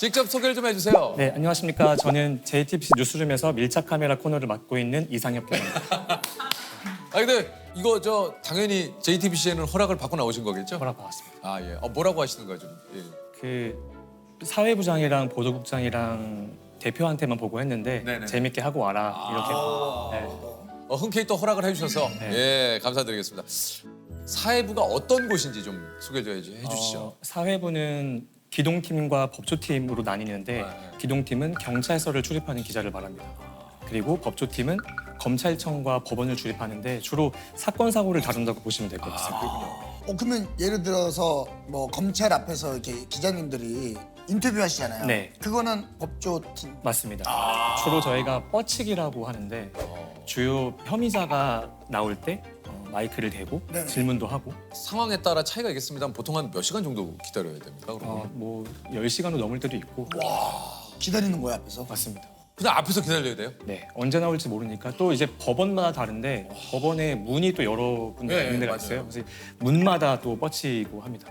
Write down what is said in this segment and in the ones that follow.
직접 소개를 좀 해주세요. 네, 안녕하십니까. 저는 JTBC 뉴스룸에서 밀착 카메라 코너를 맡고 있는 이상엽 기자입니다. 아 근데 이거 저 당연히 JTBC에는 허락을 받고 나오신 거겠죠? 허락 받았습니다. 아 예. 뭐라고 하시는 거죠? 예. 그 사회부장이랑 보도국장이랑 대표한테만 보고 했는데 네네. 재밌게 하고 와라 이렇게. 네. 흔쾌히 또 허락을 해주셔서 네. 예 감사드리겠습니다. 사회부가 어떤 곳인지 좀 소개 좀 해주시죠. 사회부는 기동팀과 법조팀으로 나뉘는데 네. 기동팀은 경찰서를 출입하는 기자를 말합니다. 그리고 법조팀은 검찰청과 법원을 출입하는데 주로 사건 사고를 다룬다고 보시면 될 것 같습니다. 그러면 예를 들어서 뭐 검찰 앞에서 이렇게 기자님들이 인터뷰하시잖아요. 네. 그거는 법조팀. 맞습니다. 주로 저희가 뻗치기라고 하는데 주요 혐의자가 나올 때 마이크를 대고 네네. 질문도 하고 상황에 따라 차이가 있겠습니다만 보통 한 몇 시간 정도 기다려야 됩니까? 그러면? 뭐 10시간도 넘을 때도 있고 기다리는 거야 앞에서. 맞습니다. 그냥 앞에서 기다려야 돼요? 네, 언제 나올지 모르니까 또 이제 법원마다 다른데 법원에 문이 또 여러 군데 네, 있는 데가 맞아요. 있어요. 그래서 문마다 또 뻗치고 합니다.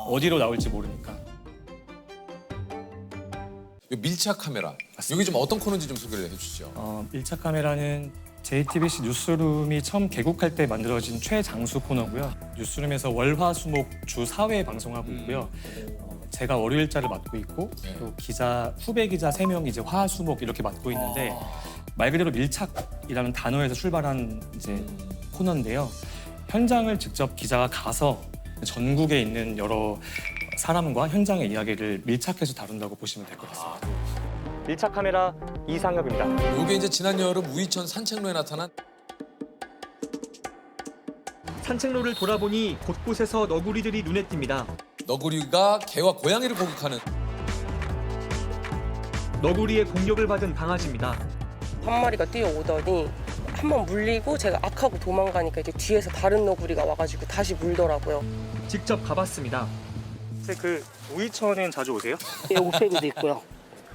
어디로 나올지 모르니까. 이 밀착 카메라. 여기 좀 어떤 코너인지 좀 소개를 해주시죠. 밀착 카메라는 JTBC 뉴스룸이 처음 개국할 때 만들어진 최장수 코너고요. 뉴스룸에서 월화수목 주 4회 방송하고 있고요. 제가 월요일자를 맡고 있고 네. 또 기자 후배 기자 3명이 이제 화수목 이렇게 맡고 있는데 말 그대로 밀착이라는 단어에서 출발한 이제 코너인데요. 현장을 직접 기자가 가서 전국에 있는 여러 사람과 현장의 이야기를 밀착해서 다룬다고 보시면 될 것 같습니다. 밀착 카메라 이상엽입니다. 이게 이제 지난 여름 우이천 산책로에 나타난 산책로를 돌아보니 곳곳에서 너구리들이 눈에 띕니다. 너구리가 개와 고양이를 공격하는 너구리의 공격을 받은 강아지입니다. 한 마리가 뛰어오더니 한 번 물리고 제가 악하고 도망가니까 이제 뒤에서 다른 너구리가 와가지고 다시 물더라고요. 직접 가봤습니다. 그 우이천엔 자주 오세요? 예, 옥배구도 있고요.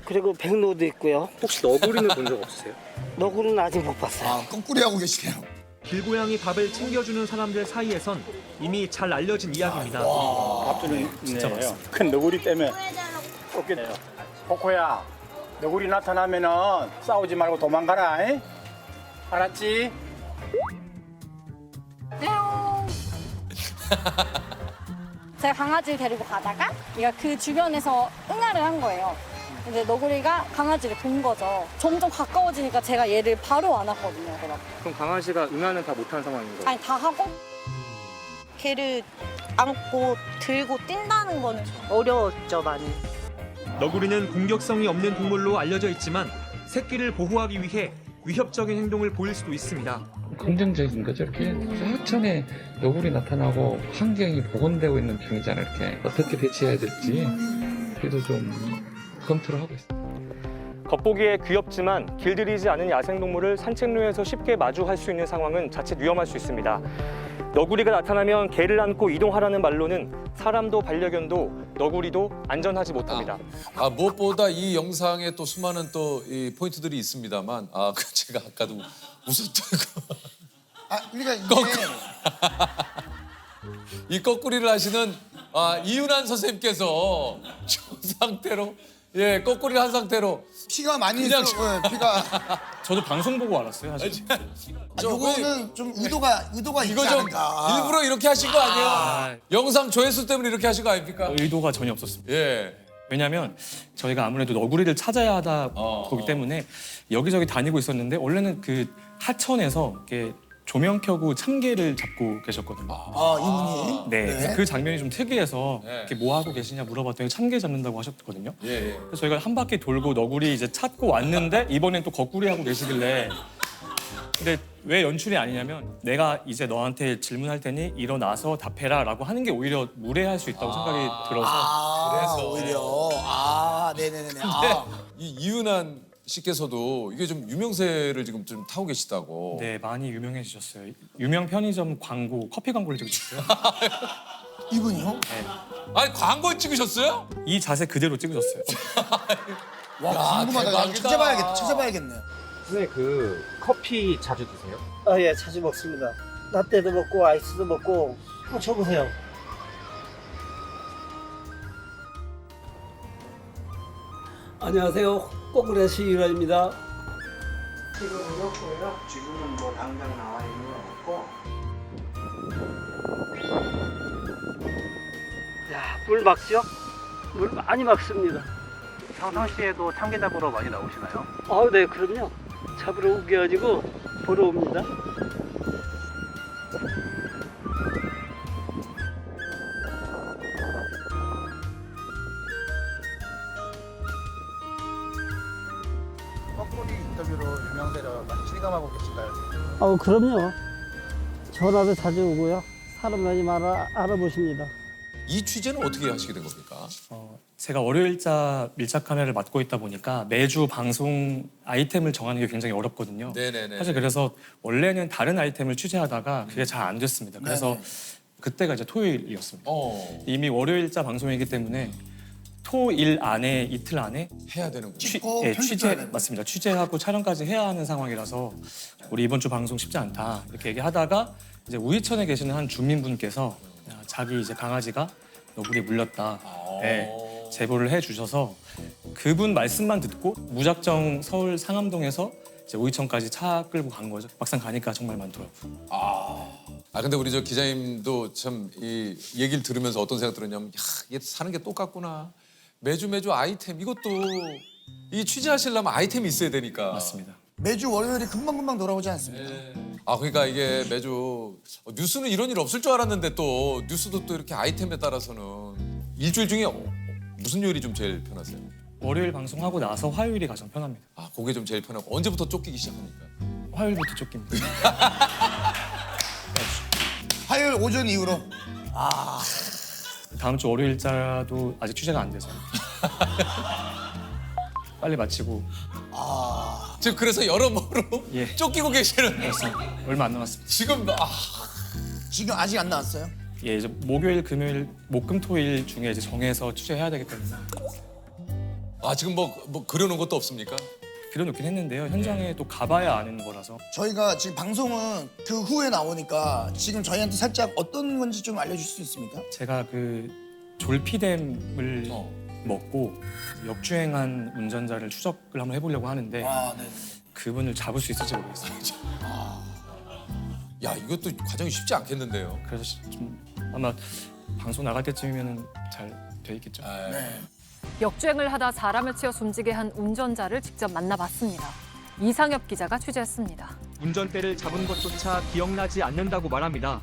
그리고 백로도 있고요. 혹시 너구리는 본 적 없으세요? 너구리는 아직 못 봤어요. 아 거꾸리 하고 계시네요. 길고양이 밥을 챙겨주는 사람들 사이에선 이미 잘 알려진 이야기입니다. 밥주는 진짜 있네요. 많습니다. 큰 너구리 때문에 쫓기네요. 코코야, 너구리 나타나면은 싸우지 말고 도망가라. 잉? 알았지? 제가 강아지를 데리고 가다가 얘가 그 주변에서 응아를 한 거예요. 근데 너구리가 강아지를 본 거죠. 점점 가까워지니까 제가 얘를 바로 안았거든요. 그럼 강아지가 응아는 다 못한 상황인 거예요? 아니 다 하고 걔를 안고 들고 뛴다는 건 어려웠죠, 많이. 너구리는 공격성이 없는 동물로 알려져 있지만 새끼를 보호하기 위해 위협적인 행동을 보일 수도 있습니다. 긍정적인 거죠. 이렇게 하천에 너구리 나타나고 환경이 복원되고 있는 중이잖아요. 이렇게 어떻게 대처해야 될지 그래도 좀 검토를 하고 있어요. 겉보기에 귀엽지만 길들이지 않은 야생동물을 산책로에서 쉽게 마주할 수 있는 상황은 자칫 위험할 수 있습니다. 너구리가 나타나면 개를 안고 이동하라는 말로는 사람도 반려견도 너구리도 안전하지 못합니다. 무엇보다 이 영상에 또 수많은 또 이 포인트들이 있습니다만 그 제가 아까도 웃었던 거. 그러니까 이게 이 거꾸리를 하시는 이윤환 선생님께서 저 상태로 거꾸리를 한 상태로 피가 많이 그냥 있어. 피가. 저도 방송 보고 알았어요. 사실. 요거는 좀 의도가 있지 이거 좀 않을까. 일부러 이렇게 하신 거 아니에요? 영상 조회수 때문에 이렇게 하신 거 아닙니까? 의도가 전혀 없었습니다. 예. 왜냐하면 저희가 아무래도 너구리를 찾아야 하다 보기 때문에 여기저기 다니고 있었는데 원래는 그 하천에서 이렇게 조명 켜고 참개를 잡고 계셨거든요. 이분이. 네, 그 장면이 좀 특이해서 네. 이렇게 뭐 하고 계시냐 물어봤더니 참개 잡는다고 하셨거든요. 예. 그래서 저희가 한 바퀴 돌고 너구리 이제 찾고 왔는데 이번엔 또 거꾸리 하고 계시길래 근데 왜 연출이 아니냐면 내가 이제 너한테 질문할 테니 일어나서 답해라라고 하는 게 오히려 무례할 수 있다고 생각이 들어서 그래서. 오히려. 네네네네. 근데 이 이윤환 씨께서도 이게 좀 유명세를 지금 좀 타고 계시다고. 네 많이 유명해지셨어요. 유명 편의점 광고 커피 광고를 찍으셨어요. 이분이요? 아니 광고 찍으셨어요? 이 자세 그대로 찍으셨어요. 와 궁금하다. 대박이다. 찾아봐야겠네. 선생님 그 커피 자주 드세요? 예, 자주 먹습니다. 라떼도 먹고 아이스도 먹고 한번 쳐보세요. 안녕하세요. 꼬꾸레 시유라입니다. 지금은 없고요. 지금은 뭐 당장 나와 있는 건 없고. 야, 물 막죠? 물 많이 막습니다. 평상시에도 참게 잡으러 많이 나오시나요? 네, 그럼요. 잡으러 우겨가지고 보러 옵니다. 뻐꾸리 인터뷰로 유명세를 많이 실감하고 계신가요? 그럼요. 전화도 자주 오고요. 사람 많이 알아보십니다. 이 취재는 어떻게 하시게 된 겁니까? 제가 월요일자 밀착 카메라를 맡고 있다 보니까 매주 방송 아이템을 정하는 게 굉장히 어렵거든요. 네네네. 사실 그래서 원래는 다른 아이템을 취재하다가 그게 잘 안 됐습니다. 그래서 그때가 이제 토요일이었습니다. 이미 월요일자 방송이기 때문에 토일 안에 이틀 안에 해야 되는군요. 찍고 취재 편집해야 되는 맞습니다. 취재하고 촬영까지 해야 하는 상황이라서 우리 이번 주 방송 쉽지 않다 이렇게 얘기하다가 이제 우이천에 계시는 한 주민분께서 자기 이제 강아지가 너구리에 물렸다 제보를 해주셔서 그분 말씀만 듣고 무작정 서울 상암동에서 이제 우이천까지 차 끌고 간 거죠. 막상 가니까 정말 많더라고요. 근데 우리 저 기자님도 참 이 얘기를 들으면서 어떤 생각 들었냐면 야, 이게 사는 게 똑같구나. 매주 아이템 이것도 이 취재하시려면 아이템이 있어야 되니까. 맞습니다. 매주 월요일이 금방금방 돌아오지 않습니까? 그러니까 이게 매주 뉴스는 이런 일 없을 줄 알았는데 또 뉴스도 또 이렇게 아이템에 따라서는 일주일 중에 무슨 요일이 좀 제일 편하세요? 월요일 방송하고 나서 화요일이 가장 편합니다. 그게 좀 제일 편하고 언제부터 쫓기기 시작합니까? 화요일부터 쫓깁니다. 화요일 오전 이후로. 다음 주 월요일자도 아직 취재가 안 돼서 빨리 마치고 지금 그래서 여러모로 예. 쫓기고 계시는 얼마 안 남았습니다. 지금 지금 아직 안 나왔어요? 예, 이제 목요일, 금요일, 목금토일 중에 이제 정해서 취재해야 되기 때문에 지금 뭐 그려놓은 것도 없습니까? 그려놓긴 했는데요. 현장에 또 가봐야 아는 거라서 저희가 지금 방송은 그 후에 나오니까 지금 저희한테 살짝 어떤 건지 좀 알려줄 수 있습니까? 제가 그 졸피뎀을 먹고 역주행한 운전자를 추적을 한번 해보려고 하는데 네. 그분을 잡을 수 있을지 모르겠어요. 야, 이것도 과정이 쉽지 않겠는데요. 그래서 좀 아마 방송 나갈 때쯤이면 잘 돼 있겠죠. 역주행을 하다 사람을 치어 숨지게 한 운전자를 직접 만나봤습니다. 이상엽 기자가 취재했습니다. 운전대를 잡은 것조차 기억나지 않는다고 말합니다.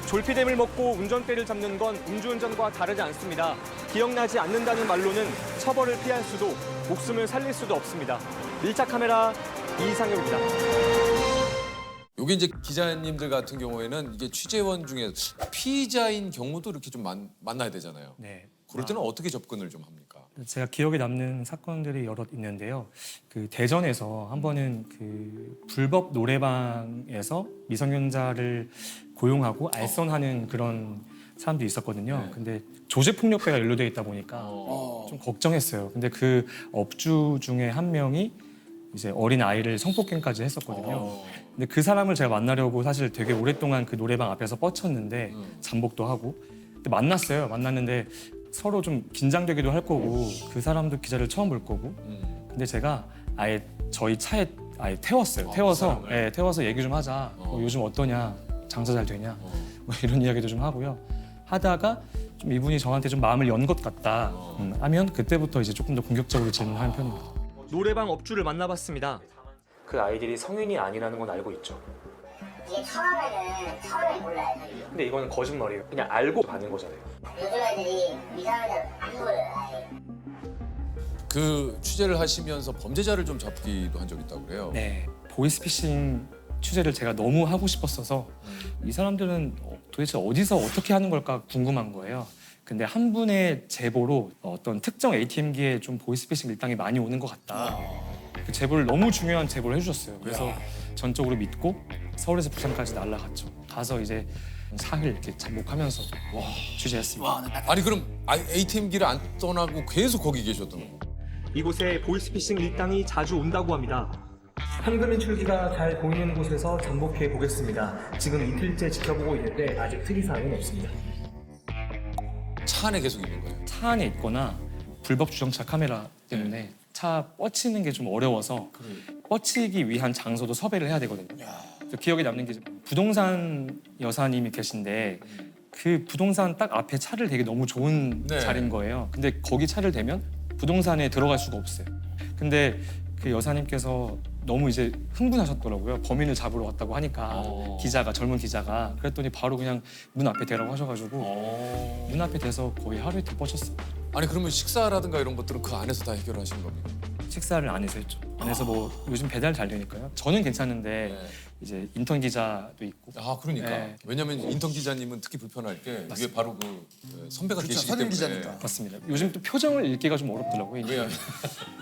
졸피뎀을 먹고 운전대를 잡는 건 음주운전과 다르지 않습니다. 기억나지 않는다는 말로는 처벌을 피할 수도 목숨을 살릴 수도 없습니다. 밀착 카메라 이상엽입니다. 여기 이제 기자님들 같은 경우에는 이게 취재원 중에 피의자인 경우도 이렇게 좀 만나야 되잖아요. 네. 그럴 때는 어떻게 접근을 좀 합니까? 제가 기억에 남는 사건들이 여럿 있는데요. 그 대전에서 한 번은 그 불법 노래방에서 미성년자를 고용하고 알선하는 그런 사람도 있었거든요. 근데 조직폭력배가 연루돼 있다 보니까 좀 걱정했어요. 근데 그 업주 중에 한 명이 이제 어린 아이를 성폭행까지 했었거든요. 근데 그 사람을 제가 만나려고 사실 되게 오랫동안 그 노래방 앞에서 뻗쳤는데 잠복도 하고 근데 만났어요. 만났는데 서로 좀 긴장되기도 할 거고 그 사람도 기자를 처음 볼 거고 근데 제가 아예 저희 차에 아예 태웠어요. 태워서 얘기 좀 하자. 요즘 어떠냐, 장사 잘 되냐 뭐 이런 이야기도 좀 하고요. 하다가 좀 이분이 저한테 좀 마음을 연 것 같다 하면 그때부터 이제 조금 더 공격적으로 질문하는 편입니다. 노래방 업주를 만나봤습니다. 그 아이들이 성인이 아니라는 건 알고 있죠. 이게 처음에는 처음에 몰라요. 근데 이거는 거짓말이에요. 그냥 알고 가는 거잖아요. 요즘 애들이 이상하게 안 몰라요. 아예. 그 취재를 하시면서 범죄자를 좀 잡기도 한 적 있다고 그래요. 네, 보이스피싱 취재를 제가 너무 하고 싶었어서 이 사람들은 도대체 어디서 어떻게 하는 걸까 궁금한 거예요. 근데 한 분의 제보로 어떤 특정 ATM기에 좀 보이스피싱 밀당이 많이 오는 것 같다. 그 제보를 너무 중요한 제보를 해주셨어요. 그래서 전적으로 믿고 서울에서 부산까지 날아갔죠. 가서 이제 4일 이렇게 잠복하면서 취재했습니다. 아니 그럼 ATM기를 안 떠나고 계속 거기 계셨던 거예요? 이곳에 보이스피싱 일당이 자주 온다고 합니다. 현금 인출기가 잘 보이는 곳에서 잠복해 보겠습니다. 지금 이틀째 지켜보고 있는데 아직 특이사항은 없습니다. 차 안에 계속 있는 거예요? 차 안에 있거나 불법 주정차 카메라 때문에 차 뻗치는 게 좀 어려워서 뻗치기 위한 장소도 섭외를 해야 되거든요. 그래서 기억에 남는 게 부동산 여사님이 계신데 그 부동산 딱 앞에 차를 되게 너무 좋은 네. 자리인 거예요. 근데 거기 차를 대면 부동산에 들어갈 수가 없어요. 근데 그 여사님께서 너무 이제 흥분하셨더라고요. 범인을 잡으러 왔다고 하니까 기자가 젊은 기자가 그랬더니 바로 그냥 문 앞에 대라고 하셔가지고 문 앞에 대서 거의 하루 이틀 뻗쳤어요. 아니 그러면 식사라든가 이런 것들은 그 안에서 다 해결하시는 겁니까? 식사를 안에서 했죠. 안에서 뭐 요즘 배달 잘 되니까요. 저는 괜찮은데 네. 이제 인턴 기자도 있고. 아 그러니까 네. 왜냐면 인턴 기자님은 특히 불편할 게 이게 바로 그 선배가 그렇죠, 계시기 선임 때문에 기자니까. 맞습니다. 요즘 또 표정을 읽기가 좀 어렵더라고요. 왜요?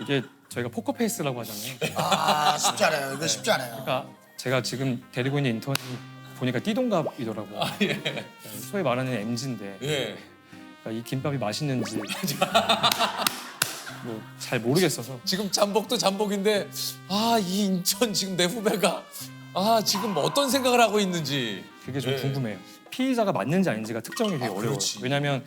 이게 저희가 포커페이스라고 하잖아요. 아 쉽지 않아요. 이거 쉽지 않아요. 그러니까 제가 지금 데리고 있는 인턴이 보니까 띠동갑이더라고요. 소위 말하는 MZ인데 예. 그러니까 이 김밥이 맛있는지 뭐 잘 모르겠어서 지금 잠복도 잠복인데 아 이 인천 지금 내 후배가 아 지금 어떤 생각을 하고 있는지 그게 좀 예. 궁금해요. 피의자가 맞는지 아닌지가 특정이 되게 어려워요. 그렇지. 왜냐하면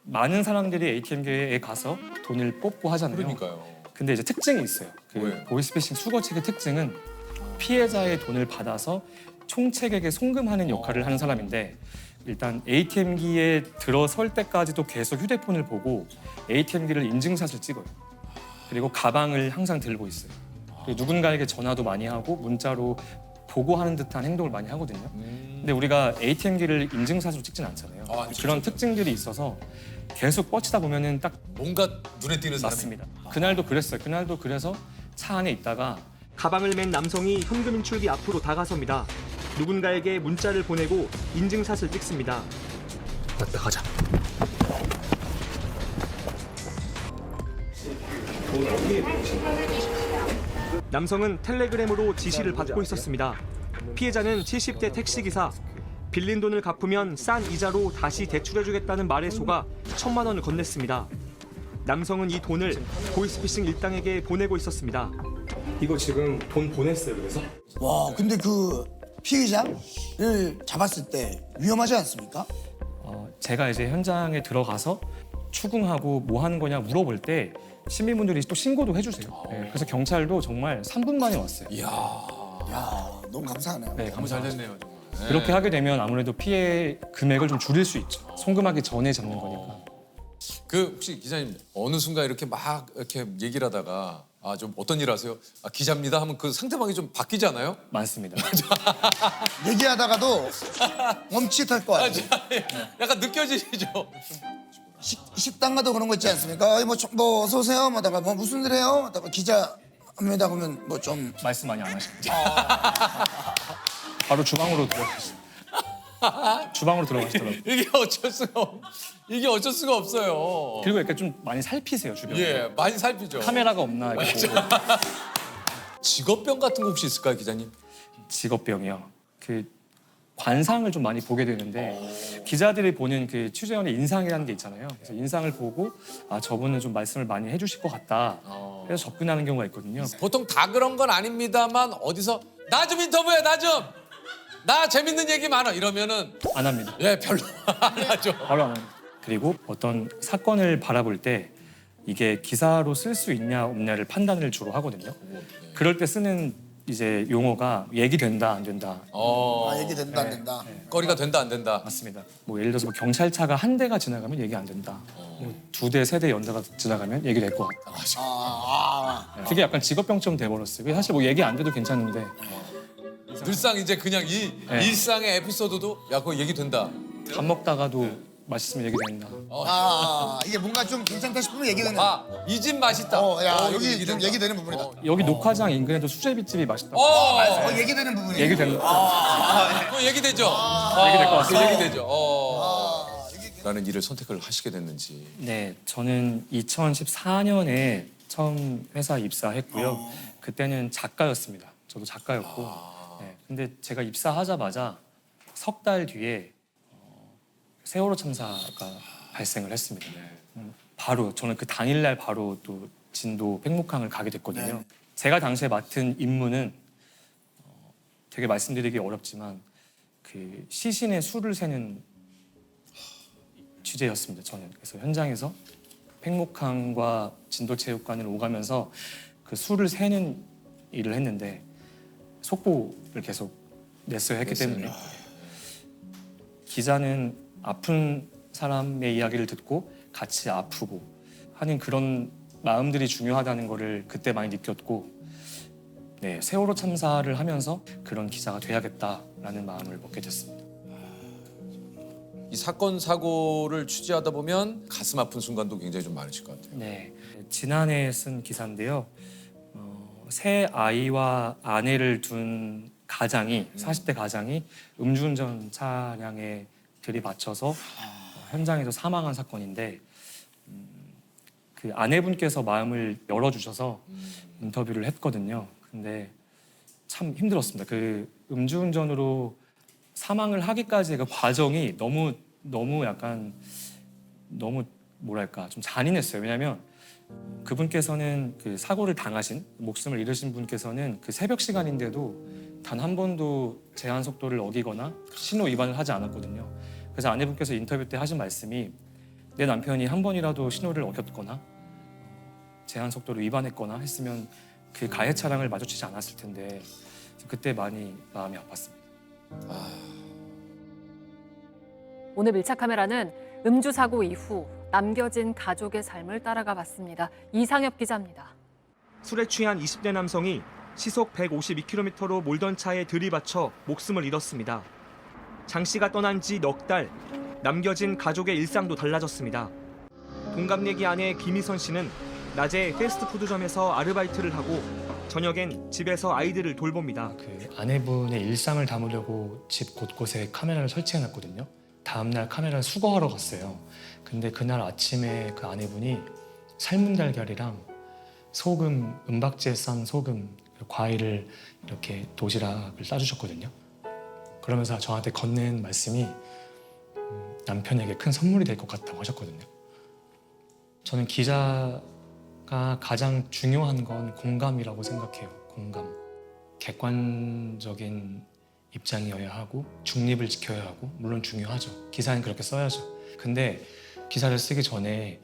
많은 사람들이 ATM기에 가서 돈을 뽑고 하잖아요. 그러니까요. 근데 이제 특징이 있어요. 그 뭐예요? 보이스피싱 수거책의 특징은 피해자의 돈을 받아서 총책에게 송금하는 역할을 하는 사람인데 일단 ATM기에 들어설 때까지도 계속 휴대폰을 보고 ATM기를 인증샷을 찍어요. 그리고 가방을 항상 들고 있어요. 그리고 누군가에게 전화도 많이 하고 문자로 보고하는 듯한 행동을 많이 하거든요. 근데 우리가 ATM기를 인증샷으로 찍진 않잖아요. 아, 그렇죠. 그런 특징들이 있어서 계속 뻗치다 보면은 딱 뭔가 눈에 띄는 사람이 맞습니다. 그날도 그랬어요. 그날도 그래서 차 안에 있다가 가방을 맨 남성이 현금 인출기 앞으로 다가섭니다. 누군가에게 문자를 보내고 인증샷을 찍습니다. 가자. 남성은 텔레그램으로 지시를 받고 있었습니다. 피해자는 70대 택시기사. 빌린 돈을 갚으면 싼 이자로 다시 대출해주겠다는 말에 속아 1,000만 원을 건넸습니다. 남성은 이 돈을 보이스피싱 일당에게 보내고 있었습니다. 이거 지금 돈 보냈어요. 그래서 와 근데 그 피의자를 잡았을 때 위험하지 않습니까? 제가 이제 현장에 들어가서 추궁하고 뭐 하는 거냐 물어볼 때 시민분들이 또 신고도 해주세요. 네, 그래서 경찰도 정말 3분 만에 왔어요. 이야 야 너무 감사하네요. 네, 너무 잘 감사합니다. 됐네요 정말. 네. 그렇게 하게 되면 아무래도 피해 금액을 좀 줄일 수 있죠. 송금하기 전에 잡는 거니까. 그 혹시 기자님 어느 순간 이렇게 막 이렇게 얘기를 하다가 아 좀 어떤 일 하세요? 아 기자입니다 하면 그 상대방이 좀 바뀌지 않아요? 많습니다. 얘기하다가도 멈칫할 것 같아요. 약간 느껴지시죠? 식당 가도 그런 거 있지 않습니까? 뭐 어서 오세요. 하다가 뭐 무슨 일 해요? 하다가 기자입니다 그러면 뭐 좀 말씀 많이 안 하십니다. 바로 주방으로 들어가시죠. 주방으로 들어가시더라고요. 이게 어쩔 수가 없어요. 그리고 이렇게 좀 많이 살피세요 주변에. 예, 많이 살피죠. 카메라가 없나 이렇게 보고. 직업병 같은 거 혹시 있을까요, 기자님? 직업병이요. 그 관상을 좀 많이 보게 되는데 기자들이 보는 그 취재원의 인상이라는 게 있잖아요. 그래서 인상을 보고 아 저분은 좀 말씀을 많이 해주실 것 같다. 그래서 접근하는 경우가 있거든요. 보통 다 그런 건 아닙니다만 어디서 나 좀 인터뷰해, 나 좀. 나 재밌는 얘기 많아 이러면은 안 합니다. 예, 별로 안 하죠. 바로 안 합니다. 그리고 어떤 사건을 바라볼 때 이게 기사로 쓸 수 있냐 없냐를 판단을 주로 하거든요. 그럴 때 쓰는 이제 용어가 얘기된다 안 된다. 얘기 된다 안 된다. 거리가 된다 안 된다. 맞습니다. 뭐 예를 들어서 뭐 경찰차가 한 대가 지나가면 얘기 안 된다. 뭐 두 대, 세 대 연달아 지나가면 얘기 될 것 같다. 그게 약간 직업병처럼 돼버렸어요. 그게 사실 뭐 얘기 안 돼도 괜찮은데 늘상 이제 그냥 이 네. 일상의 에피소드도 야 그거 얘기 된다. 밥 먹다가도 맛있으면 얘기 된다. 이게 뭔가 좀 괜찮다 싶으면 얘기되는. 이 집 맛있다. 야 이거 여기 좀 얘기되는 부분이다. 여기 녹화장 인근에도 수제비집이 맛있다. 얘기되는 부분이. 얘기되는. 그거 얘기되죠. 얘기될 것 같습니다. 얘기되죠. 라는 일을 선택을 하시게 됐는지. 네, 저는 2014년에 처음 회사 입사했고요. 그때는 작가였습니다. 저도 작가였고. 네, 근데 제가 입사하자마자 석 달 뒤에 세월호 참사가 발생을 했습니다. 바로 저는 그 당일날 바로 또 진도 팽목항을 가게 됐거든요. 제가 당시에 맡은 임무는 되게 말씀드리기 어렵지만 그 시신의 수를 세는 취재였습니다. 저는 그래서 현장에서 팽목항과 진도체육관을 오가면서 그 수를 세는 일을 했는데 속보를 계속 냈어야 했기 때문에 기자는 아픈 사람의 이야기를 듣고 같이 아프고 하는 그런 마음들이 중요하다는 거를 그때 많이 느꼈고 네, 세월호 참사를 하면서 그런 기자가 돼야겠다라는 마음을 먹게 됐습니다. 이 사건 사고를 취재하다 보면 가슴 아픈 순간도 굉장히 좀 많으실 것 같아요. 네, 지난해 쓴 기사인데요. 새 아이와 아내를 둔 가장이 40대 가장이 음주운전 차량에 들이받쳐서 현장에서 사망한 사건인데 그 아내분께서 마음을 열어주셔서 인터뷰를 했거든요. 근데 참 힘들었습니다. 그 음주운전으로 사망을 하기까지의 그 과정이 너무 뭐랄까 좀 잔인했어요. 왜냐하면 그분께서는 그 사고를 당하신 목숨을 잃으신 분께서는 그 새벽 시간인데도 단 한 번도 제한 속도를 어기거나 신호 위반을 하지 않았거든요. 그래서 아내분께서 인터뷰 때 하신 말씀이 내 남편이 한 번이라도 신호를 어겼거나 제한 속도를 위반했거나 했으면 그 가해 차량을 마주치지 않았을 텐데 그때 많이 마음이 아팠습니다. 오늘 밀착 카메라는 음주 사고 이후 남겨진 가족의 삶을 따라가 봤습니다. 이상엽 기자입니다. 술에 취한 20대 남성이 시속 152km로 몰던 차에 들이받쳐 목숨을 잃었습니다. 장 씨가 떠난 지 넉 달, 남겨진 가족의 일상도 달라졌습니다. 동갑내기 아내 김희선 씨는 낮에 패스트푸드점에서 아르바이트를 하고 저녁엔 집에서 아이들을 돌봅니다. 그 아내분의 일상을 담으려고 집 곳곳에 카메라를 설치해놨거든요. 다음날 카메라를 수거하러 갔어요. 근데 그날 아침에 그 아내분이 삶은 달걀이랑 소금, 은박지에 싼 소금, 과일을 이렇게 도시락을 싸주셨거든요. 그러면서 저한테 건넨 말씀이 남편에게 큰 선물이 될 것 같다고 하셨거든요. 저는 기자가 가장 중요한 건 공감이라고 생각해요. 공감. 객관적인 입장이어야 하고 중립을 지켜야 하고 물론 중요하죠. 기사는 그렇게 써야죠. 근데 기사를 쓰기 전에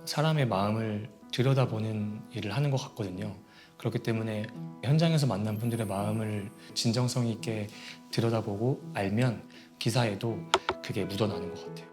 사람의 마음을 들여다보는 일을 하는 것 같거든요. 그렇기 때문에 현장에서 만난 분들의 마음을 진정성 있게 들여다보고 알면 기사에도 그게 묻어나는 것 같아요.